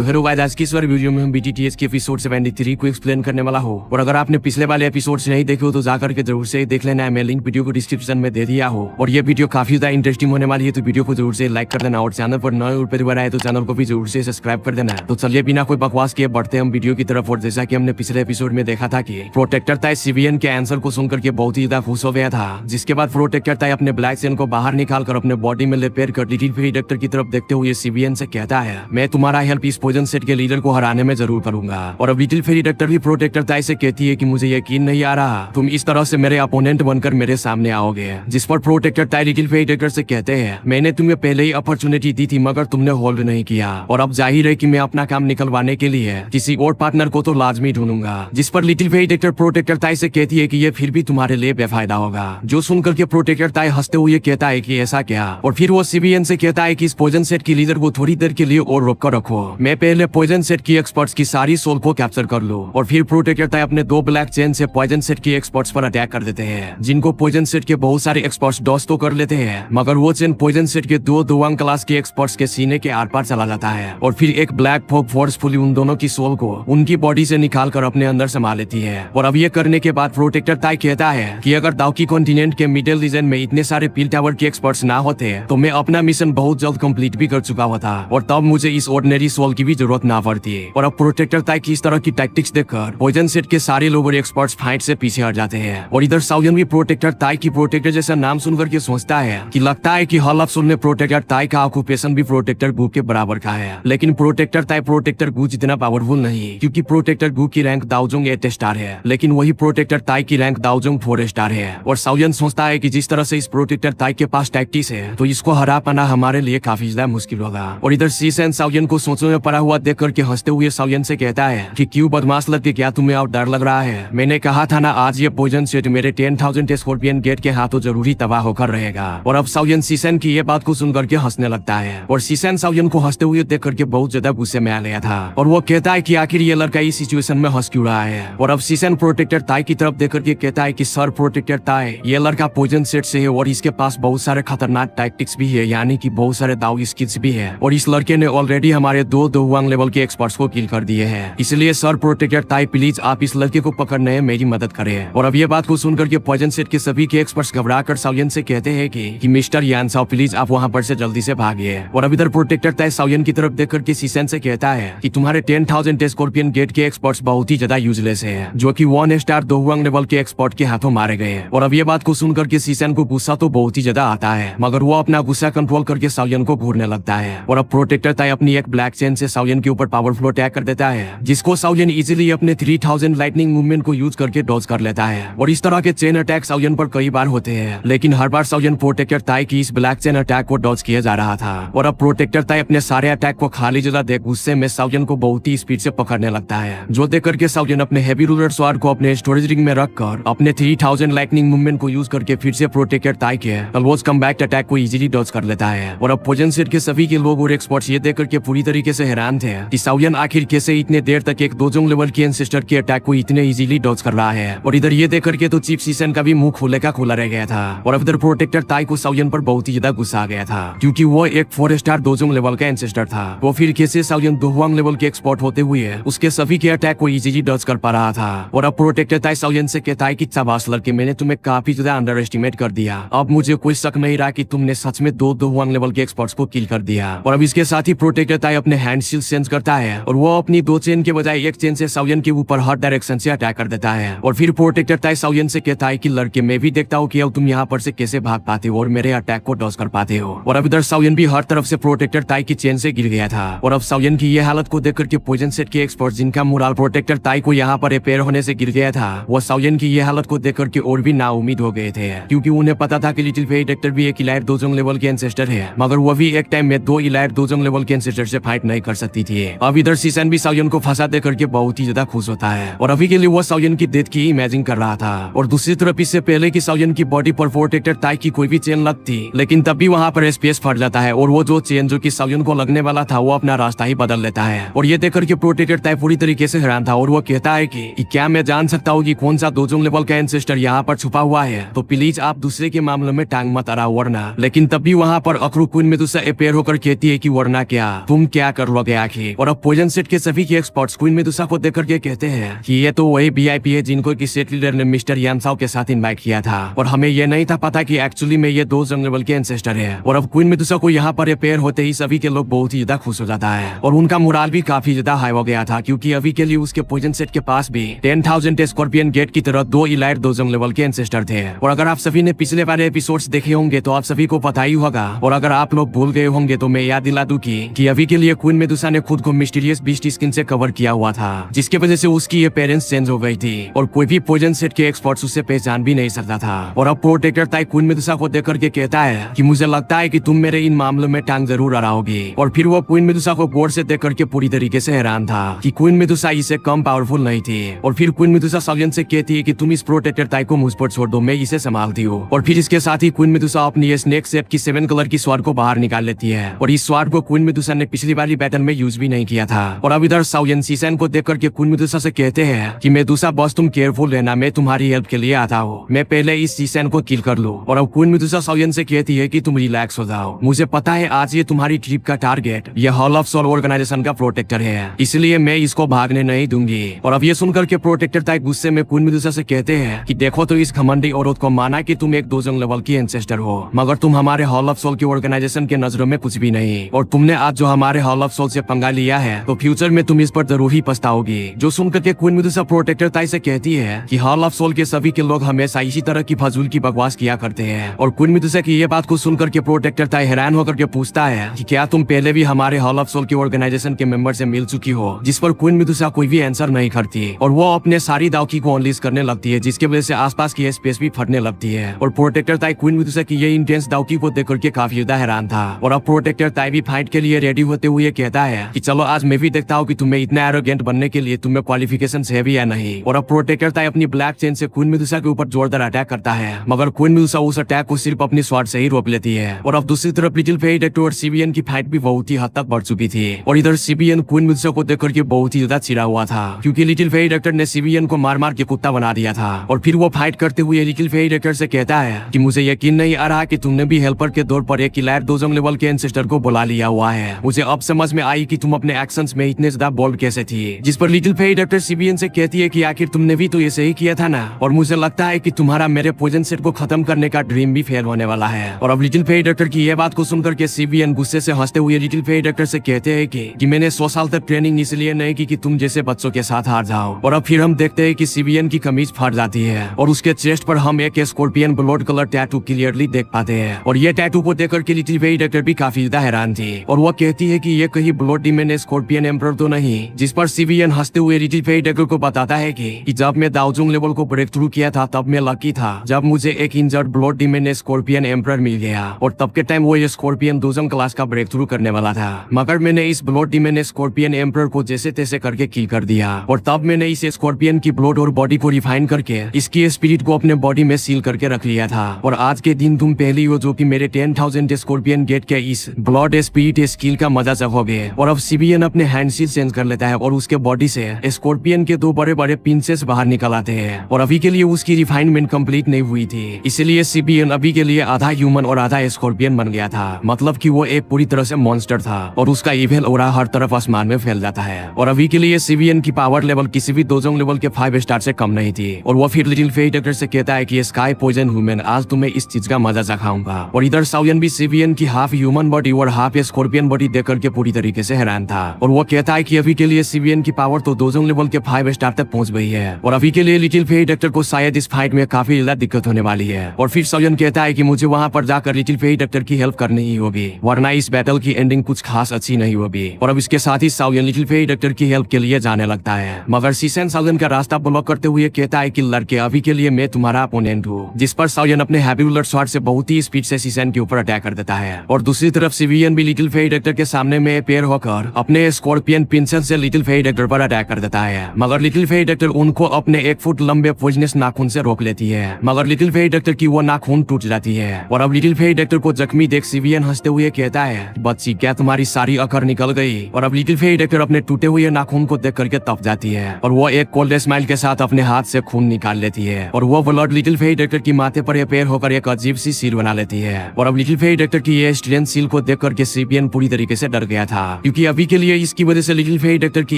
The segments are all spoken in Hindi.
तो हेलो गाइस, आज की इस वीडियो में हम BTTS के एपिसोड 73 को एक्सप्लेन करने वाला हो। और अगर आपने पिछले वाले एपिसोड नहीं देखे हो तो जाकर के जरूर से देख लेना है। मैं लिंक वीडियो को डिस्क्रिप्शन में दे दिया हो। और ये वीडियो काफी ज्यादा इंटरेस्टिंग होने वाली है, तो वीडियो को जरूर से लाइक कर देना। और चैनल पर नए परिवार आए तो चैनल को भी जरूर से सब्सक्राइब कर देना। तो चलिए बिना कोई बकवास किए बढ़ते हम वीडियो की तरफ। और जैसा की हमने पिछले एपिसोड में देखा था कि प्रोटेक्टर ताई सिवियन के आंसर को सुनकर के बहुत ही ज्यादा खुश हो गया था, जिसके बाद प्रोटेक्टर ताई अपने ब्लैक चेन को बाहर निकाल कर अपने बॉडी में लपेट कर लिटिल फेरी डॉक्टर की तरफ देखते हुए सिवियन से कहता है, मैं तुम्हारा हेल्प इस पॉइजन सेट के लीडर को हराने में जरूर करूंगा। और अब लिटिल फेरी डॉक्टर भी प्रोटेक्टर ताई से कहती है कि मुझे यकीन नहीं आ रहा तुम इस तरह से मेरे अपोनेंट बनकर मेरे सामने आओगे। जिस पर प्रोटेक्टर ताई लिटिल फेरी डॉक्टर से कहते हैं, मैंने तुम्हें पहले ही अपॉर्चुनिटी दी थी मगर तुमने होल्ड नहीं किया, और अब जाहिर है कि मैं अपना काम निकलवाने के लिए किसी और पार्टनर को तो लाजमी ढूंढूंगा। जिस पर लिटिल फेरी डॉक्टर प्रोटेक्टर ताई से कहती है कि ये फिर भी तुम्हारे लिए बेफायदा होगा। जो सुनकर के प्रोटेक्टर ताई हंसते हुए कहता है कि ऐसा क्या। और फिर वो सिवियन से कहता है कि इस पॉइजन सेट की लीडर को थोड़ी देर के लिए और रोक कर रखो, मैं पहले पॉइजन सेट की एक्सपर्ट्स की सारी सोल को कैप्चर कर लो। और फिर प्रोटेक्टर ताई अपने दो ब्लैक चेन से पॉइजन सेट की एक्सपर्ट्स पर अटैक कर देते हैं, जिनको पॉइजन सेट के बहुत सारे एक्सपर्ट्स डॉस तो कर लेते हैं, मगर वो चेन पॉइजन सेट के दो दोवांग क्लास के एक्सपर्ट्स के सीने के आर पार चला जाता है। और फिर एक ब्लैक फॉग फोर्सफुली उन दोनों की सोल को उनकी बॉडी से निकाल कर अपने अंदर समा लेती है। और अब ये करने के बाद प्रोटेक्टर ताई कहता है कि अगर दाउकी कॉन्टिनेंट के मिडिल रीजन में इतने सारे पील टावर के एक्सपर्ट्स ना होते तो मैं अपना मिशन बहुत जल्द कंप्लीट भी कर चुका होता, और तब मुझे इस ऑर्डिनरी सोल की भी जरूरत ना पड़ती। और अब प्रोटेक्टर ताई की इस तरह की टैक्टिक्स देखकर पॉइजन सेट के सारे लोग एक्सपर्ट्स फाइट से पीछे हट जाते हैं। और इधर साउयन भी प्रोटेक्टर ताई की प्रोटेक्टर जैसा नाम सुनकर के सोचता है कि लगता है कि हल अफसुल ने प्रोटेक्टर ताई का ऑक्यूपेशन भी प्रोटेक्टर गू के बराबर का है। लेकिन प्रोटेक्टर ताई प्रोटेक्टर गू जितना पावरफुल नहीं, क्योंकि प्रोटेक्टर गू की रैंक दाउजोंग 8 स्टार है, लेकिन वही प्रोटेक्टर ताई की रैंक दाउजोंग 4 स्टार है। और साउयन सोचता है कि जिस तरह से इस प्रोटेक्टर ताई के पास टैक्टिक्स है तो इसको हरा पाना हमारे लिए काफी ज्यादा मुश्किल होगा। और इधर सीसेन साउयन को सोचने में पड़ा हुआ देख करके हंसते हुए साउयन से कहता है कि क्यों बदमाश लगती, क्या तुम्हें और डर लग रहा है? मैंने कहा था ना आज ये पॉइजन सेट मेरे 10,000 स्कॉर्पियन गेट के हाथों जरूरी तबाह होकर रहेगा। और अब साउयन सीसेन की ये बात को सुनकर के हंसने लगता है, और सीसेन साउयन को हंसते हुए देख करके बहुत ज्यादा गुस्से में आ गया था। और वो कहता है कि आखिर ये लड़का इस सिचुएशन में हंस क्यों रहा है। और अब सीसेन प्रोटेक्टर ताई की तरफ देख करके कहता है कि सर प्रोटेक्टर ताई, ये लड़का पॉइजन सेट से है और इसके पास बहुत सारे खतरनाक टैक्टिक्स भी है, यानी कि बहुत सारे दाऊ स्किल्स भी है, और इस लड़के ने ऑलरेडी हमारे दो दोवांग लेवल के एक्सपर्ट्स को किल कर दिए हैं। इसलिए सर प्रोटेक्टर ताई प्लीज आप इस लड़के को पकड़ने में मेरी मदद करें। और अब ये बात को सुनकर के पॉइजन सेट के सभी के एक्सपर्ट्स घबरा कर साउयन से कहते हैं कि मिस्टर यान साओ प्लीज आप वहाँ पर से जल्दी से भागिए। और अब इधर प्रोटेक्टर ताई साउयन की तरफ देख करके सीसेन से कहता है कि तुम्हारे 10,000 स्कॉर्पियन गेट के एक्सपर्ट्स बहुत ही ज्यादा यूजलेस है, जो कि 1 स्टार दोवांग लेवल के एक्सपर्ट के हाथों मारे गए। और अब ये बात को सुनकर के सीसेन को गुस्सा तो बहुत ही ज्यादा आता है, मगर वो अपना गुस्सा कंट्रोल करके साउयन को घूरने लगता है। और अब प्रोटेक्टर ताई अपनी एक ब्लैक चेन से साउयन के ऊपर पावरफुल अटैक कर देता है, जिसको साउयन इजीली अपने 3000 लाइटनिंग मूवमेंट को यूज करके डॉज कर लेता है। और इस तरह के चेन अटैक साउयन पर कई बार होते हैं, लेकिन हर बार साउयन प्रोटेक्टर ताई की इस ब्लैक चेन अटैक को डॉज किया जा रहा था। और अब प्रोटेक्टर ताई अपने सारे अटैक को खाली जगह देख गुस्से में साउयन को बहुत ही स्पीड से पकड़ने लगता है, जो देख करके साउयन अपने हेवी रूलर स्वार्ड को अपने स्टोरेज रिंग में रखकर अपने 3000 लाइटनिंग मूवमेंट को यूज करके फिर से प्रोटेक्टर ताई के अलवोज कमबैक अटैक को इजीली डॉज कर लेता है। और अब पॉइजन सेट के सभी के लोग और एक्सपर्ट्स ये देख करके पूरी तरीके से हैरान थे कि साउयन आखिर कैसे इतने देर तक एक दोजोंग लेवल के एंसेस्टर के अटैक को इतने इजीली डॉज कर रहा है। और इधर ये देख करके तो चीफ सीसन का भी मुंह खोले का खोला रह गया था। और अब इधर प्रोटेक्टर ताई को साउयन पर बहुत ही ज्यादा गुस्सा आ गया था, क्योंकि वो एक 4 स्टार दोजोंग लेवल का एंसेस्टर था। वो फिर कैसे साउयन दोवांग लेवल के एक्सपर्ट होते हुए उसके सभी के अटैक को इजीली डॉज कर पा रहा था। और अब प्रोटेक्टर ताई साउयन से कहता है कि शाबाश लड़के, मैंने तुम्हें काफी ज्यादा अंडर एस्टिमेट कर दिया, अब मुझे कोई शक नहीं रहा कि तुमने सच में दो दोवांग लेवल के एक्सपर्ट्स को किल कर दिया। और अब इसके साथ ही प्रोटेक्टर ताई अपने हैंड शील्ड सेंस करता है, और वो अपनी 2 चेन के बजाय एक चेन से साउयन के ऊपर हर डायरेक्शन से अटैक कर देता है। और फिर प्रोटेक्टर ताई साउयन से कहता है कि लड़के, मैं भी देखता हूँ कि अब तुम यहाँ पर से कैसे भाग पाते हो और मेरे अटैक को डॉज कर पाते हो। और अब इधर साउयन भी हर तरफ से प्रोटेक्टर ताई की चेन से गिर गया था। और अब साउयन की ये हालत को देख करके पॉइजन सेट के एक्सपर्ट, जिनका मोरल प्रोटेक्टर ताई को यहाँ पर रिपेयर होने से गिर गया था, वो साउयन की ये हालत को देख करके और भी नाउम्मीद हो गए थे, क्योंकि उन्हें पता था कि लिटिल फेरी डॉक्टर भी एक इलाइट दोजोंग लेवल के एंसेस्टर है, मगर वो भी एक टाइम में 2 इलाइट दोजोंग लेवल के एंसेस्टर से फाइट नहीं कर सकती थी। अब इधर सीसन भी साउयन को फंसा दे करके बहुत ही ज्यादा खुश होता है, और अभी के लिए वो साउयन की डेथ की इमेजिन कर रहा था। और दूसरी तरफ इससे पहले कि साउयन की बॉडी पर प्रोटेक्टर ताई की कोई भी चेन लगती, लेकिन तब भी वहाँ पर स्पेस फट जाता है, और वो जो चेन जो कि साउयन को लगने वाला था वो अपना रास्ता ही बदल लेता है। और ये देख करके प्रोटेक्टर ताई पूरी तरीके से हैरान था, और वो कहता है कि क्या मैं जान सकता हूँ कि कौन सा दोजोंग लेवल का एंसेस्टर यहाँ पर छुपा हुआ है? तो प्लीज आप दूसरे के मामले में टांग मत अड़ाओ वरना। लेकिन तब भी वहाँ पर अखरू क्वीन मेदुसा अपेयर होकर कहती है कि वरना क्या, तुम क्या कर लोगे गया कि और अब पॉइजन सेट के सभी के एक्सपर्ट्स क्वीन मेडुसा को देख करके कहते हैं कि ये तो वही वीआईपी है जिनको कि सेट लीडर ने मिस्टर यानसाओ के साथ इनवाइट किया था और हमें ये नहीं था पता कि एक्चुअली में ये दो जंगल लेवल के एंसेस्टर है। और अब क्वीन मेडुसा को यहाँ पर अपेयर होते ही सभी के लोग बहुत ही ज्यादा खुश हो जाता है और उनका मोराल भी काफी ज्यादा हाई हो गया था क्योंकि अभी के लिए उसके पॉइजन सेट के पास भी 10,000 स्कॉर्पियन गेट की तरह दो इलाइट दो जंगल लेवल के एंसेस्टर थे। और अगर आप सभी ने पिछले वाले एपिसोड्स देखे होंगे तो आप सभी को पता ही होगा और अगर आप लोग भूल गए होंगे तो मैं याद दिला दूं कि अभी के लिए क्वीन मेडुसा ने खुद को मिस्टीरियस बीस्ट स्किन से कवर किया हुआ था जिसकी वजह से उसकी अपीयरेंस चेंज हो गई थी और कोई भी पॉइजन सेट के एक्सपर्ट्स उसे पहचान भी नहीं सकता था। और अब प्रोटेक्टर ताई क्वीन मेडुसा को देख करके कहता है कि मुझे लगता है कि तुम मेरे इन मामलों में टांग जरूर अड़ाओगी। और फिर वो क्वीन मेडुसा को गौर से देख करके पूरी तरीके से हैरान था कि क्वीन मेडुसा इससे कम पावरफुल नहीं थी। और फिर क्वीन मेडुसा सालियन से कहती है कि तुम इस प्रोटेक्टर ताई को मुझ पर छोड़ दो, मैं इसे संभालती हूँ। और फिर इसके साथ ही क्वीन मेडुसा अपनी स्नेक शेप की 7 कलर की स्वार्ड को बाहर निकाल लेती है और इस स्वार्ड को क्वीन मेडुसा ने पिछली वाली बैटल में यूज भी नहीं किया था। और अब इधर साउयन सीसेन को देख करके क्वीन मेडुसा से कहते हैं कि मेडुसा बॉस तुम केयरफुल रहना, मैं तुम्हारी हेल्प के लिए आता हूँ, मैं पहले इस सीसेन को किल कर लूं। और अब क्वीन मेडुसा साउयन से कहती है कि तुम रिलैक्स हो जाओ, मुझे पता है आज ये तुम्हारी ट्रिप का टारगेट ये हॉल ऑफ सोल ऑर्गेनाइजेशन का प्रोटेक्टर है, इसलिए मैं इसको भागने नहीं दूंगी। और अब ये सुनकर के प्रोटेक्टर ताई गुस्से में क्वीन मेडुसा से कहते हैं कि देखो तो इस घमंडी औरत को माना कि तुम एक दोजन लेवल की एंसेस्टर हो मगर तुम हमारे हॉल ऑफ सोल की ऑर्गेनाइजेशन के नजरों में कुछ भी नहीं और तुमने आज जो हमारे हॉल ऑफ सोल से पंगा लिया है तो फ्यूचर में तुम इस पर जरूर ही पछताओगी। जो सुनकर के क्वीन मेडुसा प्रोटेक्टर ताई से कहती है कि हॉल ऑफ सोल के सभी के लोग हमेशा इसी तरह की फजूल की बकवास किया करते हैं। और क्वीन मेडुसा की ये बात को सुनकर के प्रोटेक्टर ताई हैरान होकर के पूछता है कि क्या तुम पहले भी हमारे हॉल ऑफ सोल की ऑर्गेनाइजेशन के मेंबर से मिल चुकी हो, जिस पर क्वीन मेडुसा कोई भी आंसर नहीं करती और वो अपने सारी दावकी को अनलीज करने लगती है जिसकी वजह से आसपास की स्पेस भी फटने लगती है। और प्रोटेक्टर ताई क्वीन मेडुसा की ये इंटेंस दावकी को देख करके काफी ज्यादा हैरान था। और अब प्रोटेक्टर ताई भी फाइट के लिए रेडी होते हुए कहता है कि चलो आज मैं भी देखता हूँ कि तुम्हें इतना एरोगेंट बनने के लिए तुम्हें क्वालिफिकेशन है भी या नहीं। और अब प्रोटेक्टर ताई अपनी ब्लैक चेन से क्वीन मेडुसा के ऊपर जोरदार अटैक करता है मगर क्वीन मेडुसा उस अटैक को सिर्फ अपनी स्वॉर्ड से ही रोक लेती है। और अब दूसरी तरफ लिटिल फेरी डेक्टर और सीबीएन की फाइट भी बहुत ही हद तक बढ़ चुकी थी और इधर सीबीएन क्वीन मेडुसा को देख करके बहुत ही ज्यादा चिढ़ा हुआ था क्योंकि लिटिल फेरी डेक्टर ने सीबीएन को मार मार के कुत्ता बना दिया था। और फिर वो फाइट करते हुए लिटिल फेरी डेक्टर से कहता है कि मुझे यकीन नहीं आ रहा कि तुमने भी हेल्पर के तौर पर एक इलाइट दोजंग लेवल के एंसेस्टर को बुला लिया हुआ है, मुझे अब समझ में आई कि तुम अपने एक्शंस में इतने ज्यादा बोल्ड कैसे थी। जिस पर लिटिल फेरी डेक्टर सीबीएन से कहती है कि आखिर तुमने भी तो ऐसे ही किया था ना और मुझे लगता है कि तुम्हारा मेरे पॉइजन सेट को खत्म करने का ड्रीम भी फेल होने वाला है। और अब लिटिल फेरी डेक्टर की यह बात को सुनकर के सीबीएन गुस्से से हंसते हुए लिटिल फेरी डेक्टर से कहते हैं कि मैंने 100 साल तक ट्रेनिंग इसलिए नहीं की कि तुम जैसे बच्चों के साथ हार जाओ। और अब फिर हम देखते हैं कि सीबीएन की कमीज फट जाती है और उसके चेस्ट पर हम एक scorpion blood colour tattoo clearly देख पाते हैं। और ये टैटू को देखकर के लिटिल फेरी डेक्टर भी काफी ज्यादा हैरान थी और वो कहती है कि ये कहीं ब्लड डीमन स्कॉर्पियन एम्परर तो नहीं। जिस पर सीबीएन हंसते हुए लिटिल फेरी डेक्टर को बताता है कि जब मैं दाओजुंग लेवल को ब्रेक थ्रू किया था तब मैं लकी था जब मुझे एक injured blood demon scorpion emperor मिल गया और तब के टाइम वो ये स्कॉर्पियन दोजंग क्लास का ब्रेक थ्रू करने वाला था मगर मैंने इस ब्लड डीमन स्कॉर्पियन एम्परर को जैसे तैसे करके किल कर दिया। और तब मैंने इस स्कॉर्पियन की ब्लड और बॉडी को रिफाइन करके इसकी स्पिरिट को अपने बॉडी में सील करके रख लिया था। और आज के दिन तुम पहली हो जो कि मेरे 10,000 स्कॉर्पियन गेट के इस ब्लड स्पिरिट स्किल का मजा चखोगे। और अब सीबीएन अपने हैंड सील चेंज कर लेता है और उसके बॉडी से स्कॉर्पियन के 2 बड़े बड़े पिंसेस बाहर निकल आते हैं। और अभी के लिए उसकी रिफाइनमेंट कंप्लीट नहीं हुई थी, इसलिए सीबीएन अभी के लिए आधा ह्यूमन और आधा स्कॉर्पियन बन गया था, मतलब कि वो एक पूरी तरह से मॉन्स्टर था और उसका इविल ऑरा हर तरफ आसमान में फैल जाता है। और अभी के लिए सीबीएन की पावर लेवल किसी भी दोजोंग लेवल के 5 स्टार से कम नहीं थी। और वो फिर लिटिल फेरी डेक्टर से कहता है कि स्काई पॉइजन ह्यूमन, आज तुम्हें इस चीज का मजा चखाऊंगा। और इधर साउयन भी सीबीएन की हाफ ह्यूमन बॉडी और हाफ स्कॉर्पियन बॉडी देख करके पूरी तरीके से हैरान था और वो कहता है कि अभी के लिए सीबीएन की पावर तो दोजोंग लेवल के 5 स्टार तक पहुंच गई है और अभी के लिए लिटिल फेरी डेक्टर को शायद इस फाइट में काफी ज्यादा दिक्कत होने वाली है। और फिर साउयन कहता है कि मुझे वहां पर जाकर लिटिल फेरी डेक्टर की हेल्प करनी ही होगी वरना इस बैटल की एंडिंग कुछ खास अच्छी नहीं होगी। और अब इसके साथ ही साउयन लिटिल फेरी डेक्टर की हेल्प के लिए जाने लगता है मगर सीसेन साउयन का रास्ता ब्लॉक करते हुए कहता है कि लड़के अभी के लिए मैं तुम्हारा अपोनेंट हूँ। जिस पर साउयन अपने हैवी रूलर स्वॉर्ड से बहुत ही स्पीड से सीसेन के ऊपर अटैक कर देता है। और दूसरी तरफ सीबीएन भी लिटिल फेरी डेक्टर के सामने में पेयर होकर अपने स्कॉर्पियन पिंसेस से लिटिल फेरी डेक्टर पर अटैक कर देता है मगर लिटिल फेरी डेक्टर उनको अपने 1 फुट लंबे पॉइजनस नाखून से रोक लेती है मगर लिटिल फेरी डेक्टर की वो नाखून टूट जाती है। और अब लिटिल फेरी डेक्टर को जख्मी देख सीबीएन हंसते हुए कहता है, बच्ची क्या तुम्हारी सारी अकड़ निकल गई। और अब लिटिल फेरी डेक्टर अपने टूटे हुए नाखून को देख करके तप जाती है और वो एक कोल्ड स्माइल के साथ अपने हाथ से खून निकाल लेती है और वो ब्लड लिटिल फेरी डेक्टर की माथे पर पैर होकर एक अजीब सी सील बना लेती है। और अब लिटिल फेरी डेक्टर की ये स्ट्रेंथ सील को देख करके सीबीएन पूरी तरीके से डर गया था क्योंकि अभी के लिए इसकी वजह से लिटिल फेई डॉक्टर की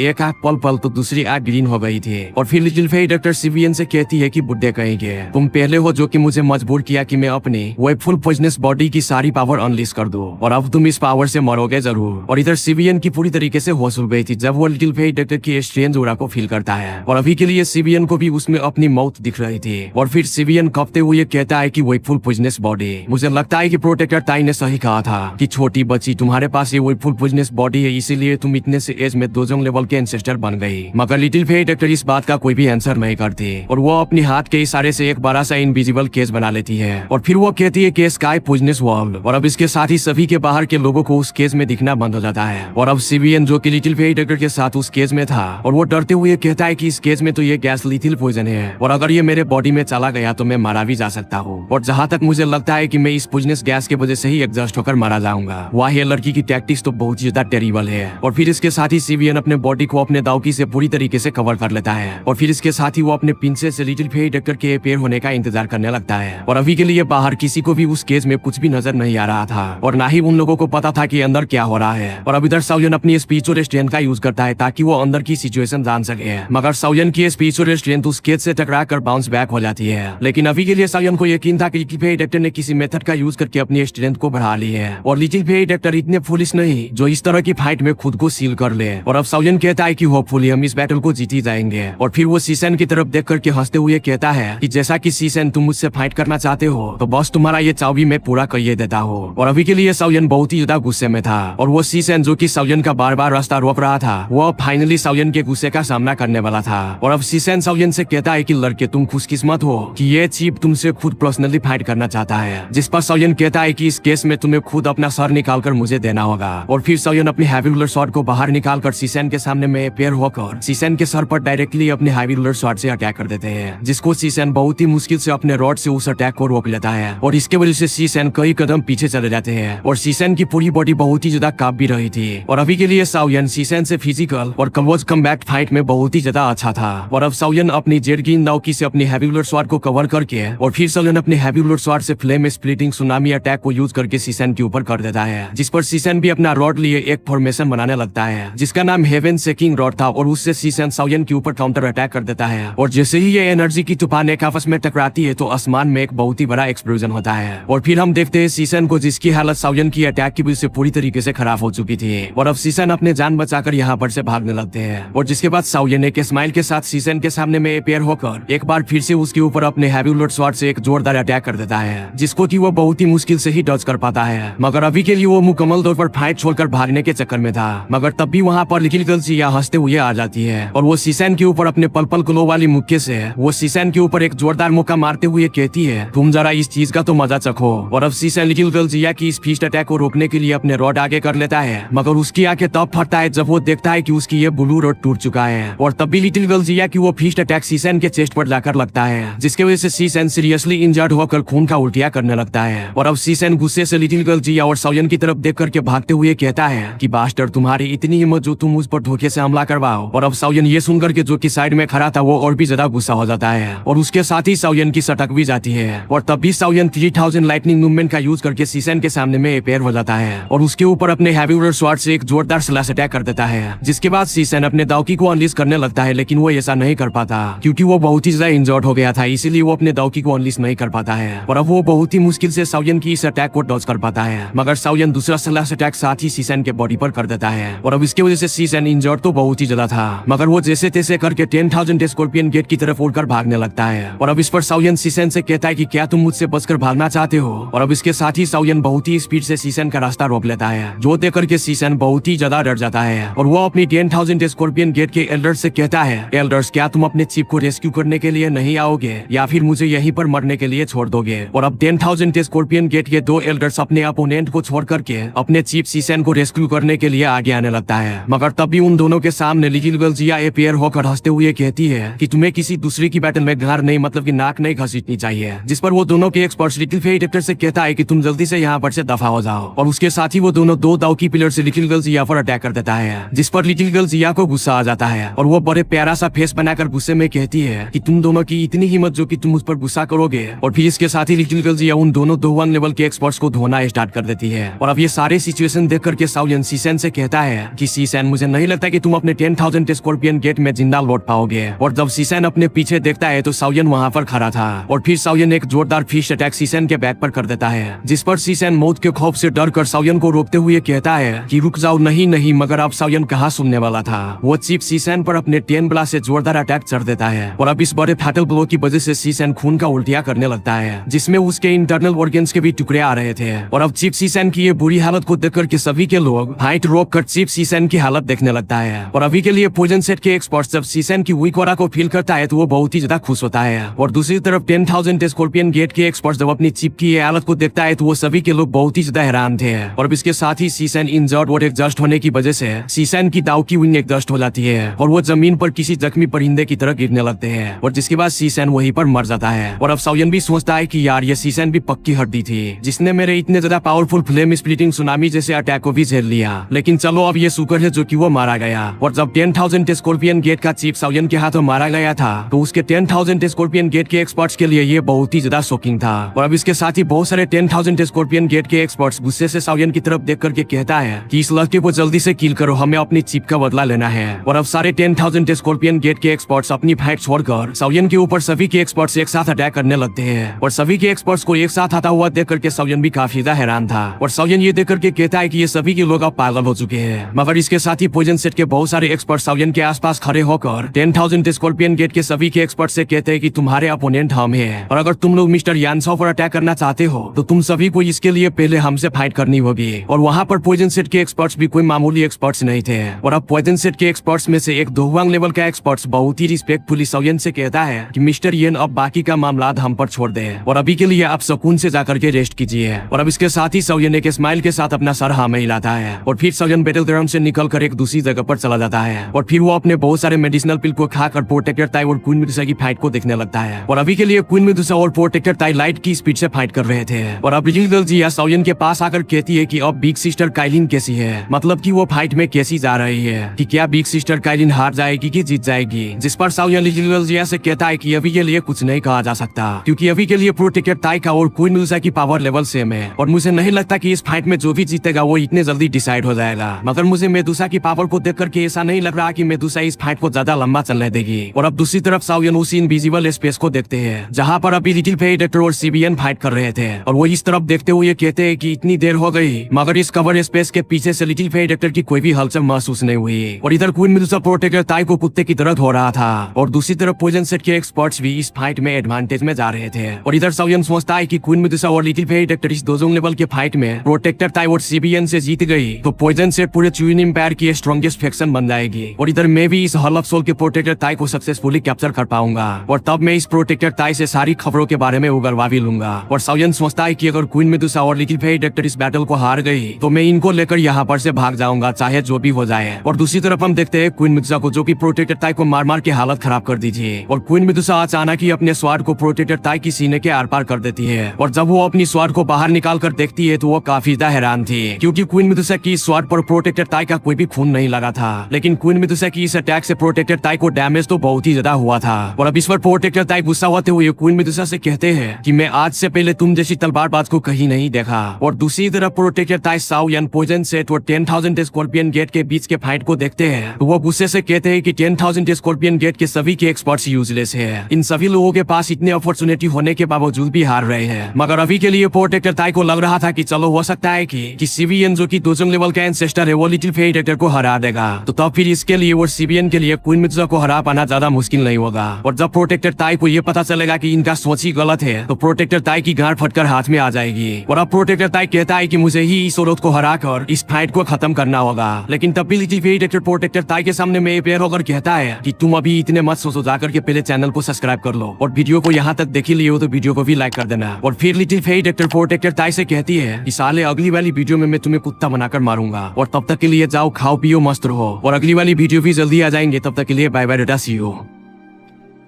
एक आंख पल पल तो दूसरी आंख ग्रीन हो गई थी। और फिर लिटिल फेई डॉक्टर सिवियन से कहती है कि बुड्ढे कहेंगे, तुम पहले हो जो कि मुझे मजबूर किया कि मैं अपनी वेबफुल पॉइजनस बॉडी की सारी पावर अनलीज कर दूं, और अब तुम इस पावर से मरोगे जरूर। और इधर सिवियन की पूरी तरीके से होश उड़ गई थी जब वो लिटिल फेई डॉक्टर की स्ट्रेंज ऑरा को फील करता है। और अभी के लिए सिवियन को भी उसमें अपनी मौत दिख रही थी। और फिर सिवियन कपते हुए कहता है कि वेबफुल पॉइजनस बॉडी, मुझे लगता है कि प्रोटेक्टर ताई ने सही कहा था कि छोटी बच्ची तुम्हारे पास ये वेबफुल पॉइजनस बॉडी है, इसीलिए तुम इतने से एज में दोजोंग लेवल के एंसेस्टर बन गई। मगर लिटिल फेई डॉक्टर इस बात का कोई भी आंसर नहीं करती और वो अपनी हाथ के इशारे से एक बड़ा सा इनविजिबल केस बना लेती है। और फिर वो कहती है कि स्काई पॉइजनस वर्ल्ड, और अब इसके साथ ही सभी के बाहर के लोगों को उस केस में दिखना बंद हो जाता है। और अब सिवियन जो कि लिटिल फेई डॉक्टर के साथ उस केस में था, और वो डरते हुए कहता है कि इस केस में तो ये गैस लिथिल पॉइजन है, और अगर ये मेरे बॉडी में चला गया तो मैं मारा भी जा सकता हूँ। और जहाँ तक मुझे लगता है कि मैं इस पॉइजनस गैस की वजह से ही एग्जॉस्ट होकर मारा जाऊंगा। वाह, ये लड़की की टैक्टिक्स तो बहुत ज्यादा टेरिबल है। और फिर इसके साथ ही सिवियन अपने बॉडी को अपने दावकी से पूरी तरीके से कवर कर लेता है। और फिर इसके साथ ही वो अपने पिंसे से लिटिल फेई डॉक्टर के अपेयर होने का इंतजार करने लगता है। और अभी के लिए बाहर किसी को भी उस केस में कुछ भी नजर नहीं आ रहा था, और ना ही उन लोगों को पता था कि अंदर क्या हो रहा है। और अब इधर साउयन अपनी स्पीच और स्ट्रेंथ का यूज करता है ताकि वो अंदर की सिचुएशन जान सके। मगर साउयन की स्पीच और स्ट्रेंथ उस केस से टकरा कर बाउंस बैक हो जाती है। लेकिन अभी के लिए साउयन को यकीन था कि लिटिल फेई डॉक्टर ने किसी मेथड का यूज करके अपनी स्ट्रेंथ को बढ़ा ली है। और लिटिल फेई डॉक्टर इतने फुलिश नहीं जो इस तरह की फाइट में खुद को सील कर ले। और अब साउयन कहता है कि होपफुली हम इस बैटल को जीत ही जाएंगे। और फिर वो सीसन की तरफ देख करके हंसते हुए कहता है कि जैसा कि सीसन तुम मुझसे फाइट करना चाहते हो तो बस तुम्हारा ये चाव भी मैं पूरा कर देता हूँ। और अभी के लिए साउयन बहुत ही ज्यादा गुस्से में था, और वो सीसन जो कि साउयन का बार बार रास्ता रोक रहा था, वो फाइनली साउयन के गुस्से का सामना करने वाला था। और अब सीसन साउयन से कहता है कि लड़के तुम खुशकिस्मत हो कि ये चीफ तुमसे खुद पर्सनली फाइट करना चाहता है। जिस पर साउयन कहता है कि इस केस में तुम्हें खुद अपना सर निकाल कर मुझे देना होगा। और फिर साउयन अपनी हैवी रूलर शॉट को बाहर निकाल कर सीसन के सामने में पेयर होकर सीसन के सर पर डायरेक्टली अपने हैवी रूलर शॉट से अटैक कर देते हैं, जिसको सीसन बहुत ही मुश्किल से अपने रॉड से उस अटैक को रोक लेता है। और इसके वजह से सीसन कई कदम पीछे चले जाते हैं, और सीसन की पूरी बॉडी बहुत ही ज्यादा कांप भी रही थी। और अभी के लिए साउयन सीसन से फिजिकल और क्लोज कमबैक फाइट में बहुत ही ज्यादा अच्छा था। और अब साउयन अपनी जेडगिन नाउकी से अपनी हैवी रूलर शॉट को कवर करके, और फिर साउयन अपने हैवी रूलर शॉट से फ्लेम स्प्लिटिंग सुनामी अटैक को यूज करके सीसन के ऊपर कर देता है, जिस पर सीसन भी अपना रॉड लिए एक फॉर्मेशन बनाने लगता है जिसका नाम हेवन सेकिंग रॉड था। और उससे सीसन साउयन के ऊपर काउंटर अटैक कर देता है। और जैसे ही ये एनर्जी की तूफान एक आपस में टकराती है तो आसमान में एक बहुत ही बड़ा एक्सप्लोजन होता है। और फिर हम देखते हैं सीसन को, जिसकी हालत साउयन की अटैक की वजह से पूरी तरीके से खराब हो चुकी थी। और अब सीसन अपने जान बचाकर यहाँ पर से भागने लगते हैं। और जिसके बाद साउयन एक स्माइल के साथ सीसन के सामने में अपेयर होकर एक बार फिर से उसके ऊपर अपने हैवी रूलर शॉट से एक जोरदार अटैक कर देता है, जिसको कि वो बहुत ही मुश्किल से ही डॉज कर पाता है। मगर अभी के लिए वो मुकम्मल तौर पर फाइट छोड़कर भागने के चक्कर में था। मगर तब भी वहाँ पर लिटिल गर्ल जिया हंसते हुए आ जाती है, और वो सीसन के ऊपर अपने पल पल ग्लो वाली मुक्के से वो सीसन के ऊपर एक जोरदार मुक्का मारते हुए कहती है, तुम जरा इस चीज का तो मजा चखो। और अब सीसन लिटिल गर्ल जिया की इस फिस्ट अटैक को रोकने के लिए अपने रॉड आगे कर लेता है, मगर उसकी आंखें तब फटता है जब वो देखता है कि उसकी ये ब्लू रॉड टूट चुका है। और तब भी लिटिल गर्ल जिया की वो फिस्ट अटैक सीसन के चेस्ट पर जाकर लगता है, जिसके वजह से सीसन सीरियसली इंजर्ड होकर खून का उल्टिया करने लगता है। और अब सीसन गुस्से से लिटिल गर्ल जिया और साउयन की तरफ देख करके भागते हुए कहता है कि बास्टर, तुम्हारी इतनी हिम्मत जो तुम मुझ पर धोखे से हमला करवाओ। और अब साउयन ये सुनकर के जो कि साइड में खड़ा था वो और भी ज्यादा गुस्सा हो जाता है, और उसके साथ ही साउयन की सटक भी जाती है। और तब भी साउयन 3000 लाइटनिंग मूवमेंट का यूज करके सीसन के सामने में अपेयर हो जाता है, और उसके ऊपर अपने हैवी रूलर स्वॉर्ड से एक जोरदार स्लैश अटैक कर देता है। जिसके बाद सीसन अपने दावकी को अनलीज करने लगता है, लेकिन वो ऐसा नहीं कर पाता क्योंकि वो बहुत ही ज्यादा इंजर्ड हो गया था, इसीलिए वो अपने दावकी को अनलीज नहीं कर पाता है। और अब वो बहुत ही मुश्किल से साउयन की इस अटैक को डॉज कर पाता है, मगर साउयन दूसरा स्लैश अटैक साथ ही सीसन के बॉडी पर कर देता है। और अब इसके वजह से सीसन इंजर्ड तो बहुत ही ज्यादा था, मगर वो जैसे तैसे करके 10,000 स्कॉर्पियन गेट की तरफ उड़कर भागने लगता है। और अब इस पर साउयन सीसन से कहता है कि क्या तुम मुझसे बचकर भागना चाहते हो। और अब इसके साथ ही साउयन बहुत ही स्पीड से सीसन का रास्ता रोक लेता है, जो देख करके सीसन बहुत ही ज्यादा डर जाता है। और वो अपनी 10,000 स्कॉर्पियन गेट के एल्डर्स से कहता है, एल्डर्स क्या तुम अपने चीफ को रेस्क्यू करने के लिए नहीं आओगे या फिर मुझे यहीं पर मरने के लिए छोड़ दोगे। और अब 10,000 स्कॉर्पियन गेट के 2 एल्डर्स अपने अपोनेंट को छोड़ करके अपने चीफ सीसन को रेस्क्यू करने के लिए आगे आने लगता है। मगर तब भी उन दोनों के सामने लिटिल गर्ल जिया अपेयर होकर हंसते हुए कहती है कि तुम्हें किसी दूसरे की बैटल में घर नहीं मतलब कि नाक नहीं घसीटनी चाहिए। जिस पर वो दोनों के एक्सपर्ट्स लिटिल फेई डॉक्टर से कहता है कि तुम जल्दी से यहाँ पर से दफा हो जाओ। और उसके साथ ही वो दोनों 2 दाव की पिलर से लिटिल गर्ल जिया पर अटैक कर देता है, जिस पर लिटिल गर्ल जिया को गुस्सा आ जाता है, और वो बड़े प्यारा सा फेस बनाकर गुस्से में कहती है कि तुम दोनों की इतनी हिम्मत जो कि तुम उस पर गुस्सा करोगे। और फिर इसके साथ ही लिटिल गर्ल जिया उन दोनों 2-1 लेवल के एक्सपर्ट्स को धोना स्टार्ट कर देती है। और अब ये सारे सिचुएशन देख करके साउयन साउयन सीसेन से कहता है कि सीसेन मुझे नहीं लगता कि तुम अपने 10,000 स्कॉर्पियन गेट में जिंदा लौट पाओगे। और जब सीसेन अपने पीछे देखता है तो साउयन वहाँ पर खड़ा था और फिर साउयन एक जोरदार फिश अटैक सीसेन के बैक पर कर देता है, जिस पर सीसेन मौत के खौफ से डर कर साउयन को रोकते हुए कहता है कि रुक जाओ। नहीं, मगर अब साउयन कहाँ सुनने वाला था। वो चीफ सीसेन पर अपने 10 ब्लास्ट से जोरदार अटैक चढ़ देता है और अब इस बड़े फैटल ब्लो की वजह से सीसेन खून का उल्टिया करने लगता है, जिसमें उसके इंटरनल ऑर्गन्स के भी टुकड़े आ रहे थे। और अब चीफ सीसेन की ये बुरी हालत को देखकर के सभी के लोग फाइट रोक कर चीफ सीसेन की हालत देखने लगता है। और अभी के लिए पॉइजन सेट के एक्सपर्ट जब सीसेन की वीक ऑरा को फील करता है तो वो बहुत ही ज्यादा खुश होता है। और दूसरी तरफ 10,000 स्कॉर्पियन गेट के एक्सपर्ट जब अपनी चिप की ये हालत को देखता है तो वो सभी के लोग बहुत ही ज्यादा हैरान थे। और इसके साथ ही सीसेन इंजर्ड और एग्जॉस्ट होने की वजह से सीसेन की दाव की विंग एग्जॉस्ट हो जाती है और वो जमीन पर किसी जख्मी परिंदे की तरह गिरने लगते हैं और जिसके बाद सीसेन वहीं पर मर जाता है। और अब साउयन भी सोचता है कि यार ये सीसेन भी पक्की हड्डी थी जिसने मेरे इतने ज्यादा पावरफुल फ्लेम स्प्लिटिंग सुनामी जैसे अटैक को भी झेल लिया, लेकिन चलो अब ये शुक्र है जो कि वो मारा गया। और जब 10,000 स्कॉर्पियन गेट का चीफ साउयन के हाथों मारा गया था तो उसके 10,000 स्कॉर्पियन गेट के एक्सपर्ट्स के लिए ये बहुत ही ज्यादा शॉकिंग था। और अब इसके साथ ही बहुत सारे 10,000 स्कॉर्पियन गेट के एक्सपर्ट्स गुस्से से साउयन की तरफ देख करके कहता है कि इस लड़के को जल्दी से किल करो, हमें अपनी चिप का बदला लेना है। और अब सारे 10,000 स्कॉर्पियन गेट के एक्सपर्ट्स अपनी फाइट छोड़कर साउयन के ऊपर सभी के एक्सपर्ट्स एक साथ अटैक करने लगते हैं। और सभी के एक्सपर्ट्स को एक साथ आता हुआ देख करके साउयन भी काफी ज्यादा हैरान था। और साउयन ये देख करके कहता है कि ये सभी के लोग अब पागल हो चुके हैं। मगर इसके साथ ही पॉइजन सेट के बहुत सारे एक्सपर्ट साउयन के आसपास खड़े होकर 10,000 स्कॉर्पियन गेट के सभी के एक्सपर्ट से कहते हैं कि तुम्हारे अपोनेंट हम हैं और अगर तुम लोग मिस्टर यानसो पर अटैक करना चाहते हो तो तुम सभी को इसके लिए पहले हमसे फाइट करनी होगी। और वहाँ पर पॉइजन सेट के एक्सपर्ट्स भी कोई मामूली एक्सपर्ट्स नहीं थे। और अब पॉइजन सेट के एक्सपर्ट्स में से एक दोहुआंग लेवल का एक्सपर्ट्स बहुत ही रिस्पेक्टफुली साउयन से कहता है कि मिस्टर येन अब बाकी का मामला हम पर छोड़ दे और अभी के लिए आप सुकून से जाकर के रेस्ट कीजिए। और अब इसके साथ ही साउयन एक स्माइल के साथ अपना सर हाँ में हिलाता है और फिर साउयन बैटल ग्राउंड से निकल कर एक दूसरी जगह पर चला जाता है। और फिर वो अपने बहुत सारे मेडिसिनल पिल को खाकर प्रोटेक्टर ताई और क्वीन मेडुसा की फाइट को देखने लगता है। और अभी के लिए क्वीन मेडुसा और प्रोटेक्टर ताई लाइट की स्पीड से फाइट कर रहे थे। और अब रिजिल जिया साउयन के पास आकर कहती है कि अब बिग सिस्टर काइलिन कैसी है, मतलब कि वो फाइट में कैसी जा रही है, कि क्या बिग सिस्टर काइलिन हार जाएगी कि जीत जाएगी। जिस पर साउयन रिजिल जिया से कहता है कि अभी के लिए कुछ नहीं कहा जा सकता क्योंकि अभी के लिए प्रोटेक्टर ताई का और क्वीन मेडुसा की पावर लेवल सेम है और मुझे नहीं लगता कि इस फाइट में जो भी जीतेगा वो इतने जल्दी डिसाइड हो जाएगा। मगर मुझे मेडुसा की पावर को देख करके ऐसा नहीं लग रहा कि मेडुसा इस फाइट को ज्यादा लंबा चलने देगी। और अब दूसरी तरफ साउयन उसी इनविजिबल स्पेस को देखते हैं जहाँ पर अभी लिटिल फेई डेक्टर और सीबीएन फाइट कर रहे थे और वो इस तरफ देखते हुए कहते हैं कि इतनी देर हो गई मगर इस कवर स्पेस के पीछे से लिटिल फेई डेक्टर की कोई भी हलचल महसूस नहीं हुई। और इधर क्वीन मेडुसा प्रोटेक्टर ताई को कुत्ते की तरह हो रहा था और दूसरी तरफ पॉइजन सेट के एक्सपर्ट्स भी इस फाइट में एडवांटेज में जा रहे थे। और इधर साउयन सोचता है कि क्वीन मेडुसा और लिटिल फेई डेक्टर इस दोजोंग लेवल के फाइट में प्रोटेक्टर ताई और सीबीएन से जीत गई तो पॉइजन सेट पूरे च्यूइन एम्पायर की स्ट्रॉन्गेस्ट फैक्शन बन जाएगी। और इधर मैं भी इस हॉल ऑफ सोल के प्रोटेक्टर ताई को सक्सेसफुली कैप्चर कर पाऊंगा और तब मैं इस प्रोटेक्टर ताई से सारी खबरों के बारे में उगलवा भी लूंगा। और साउयन सोचता है कि अगर क्वीन मेडुसा और लिटिल फेई डेक्टर इस बैटल को हार गई तो मैं इनको लेकर यहाँ पर से भाग जाऊंगा चाहे जो भी हो जाए। और दूसरी तरफ हम देखते हैं क्वीन मेडुसा को जो कि प्रोटेक्टर ताई को मार मार के हालत खराब कर दी थी और क्वीन मेडुसा अचानक ही अपने स्वाड को प्रोटेक्टर ताई की सीने के आर पार कर देती है। और जब वो अपनी स्वाड को बाहर निकाल कर देखती है तो वो काफी ज्यादा हैरान थी क्योंकि क्वीन मेडुसा की स्वाड पर प्रोटेक्टर ताई का कोई भी खून नहीं लगा था, लेकिन क्वीन मेडुसा की इस अटैक से प्रोटेक्टर ताई को डैमेज तो बहुत ही ज्यादा हुआ था। और अब इस पर प्रोटेक्टर ताई गुस्सा होते हुए क्वीन मेडुसा से कहते हैं कि मैं आज से पहले तुम जैसी तलवारबाज को कहीं नहीं देखा। और दूसरी तरफ प्रोटेक्टर ताई साउयन पॉइजन सेट और 10,000 स्कॉर्पियन गेट के बीच के फाइट को देखते हैं तो वो गुस्से से कहते हैं कि 10,000 स्कॉर्पियन गेट के सभी के एक्सपर्ट्स यूजलेस है, इन सभी लोगों के पास इतने अपॉर्चुनिटी होने के बावजूद भी हार रहे हैं। मगर अभी के लिए प्रोटेक्टर ताई को लग रहा था कि चलो हो सकता है कि सीबीएन जो कि दोजोंग लेवल का एंसेस्टर है वो लिटिल फेई डेक्टर को हरा देगा तो तब फिर इसके लिए और सीबीएन के लिए क्वीन मेडुसा को हरा पाना ज्यादा मुश्किल नहीं होगा। और जब प्रोटेक्टर ताई को ये पता चलेगा कि इनका सोच ही गलत है तो प्रोटेक्टर ताई की गांड फटकर हाथ में आ जाएगी। और अब प्रोटेक्टर ताई कहता है कि मुझे ही इस औरत को हरा कर इस फाइट को खत्म करना होगा, लेकिन तब भी लिटिल फेई डेक्टर प्रोटेक्टर ताई के सामने में पैर होकर कहता है कि तुम अभी इतने मत सोचो, जाकर के पहले चैनल को सब्सक्राइब कर लो और वीडियो को यहाँ तक देख ही लियो तो वीडियो को भी लाइक कर देना। और फिर लिटिल फेई डेक्टर प्रोटेक्टर ताई से कहती है कि साले अगली वाली वीडियो में मैं तुम्हें कुत्ता बनाकर मारूंगा और तब तक के लिए जाओ खाओ पियो मस्त रहो और अगली वाली वीडियो भी जल्दी आ जाएंगे। तब तक के लिए bye bye, tata, see you.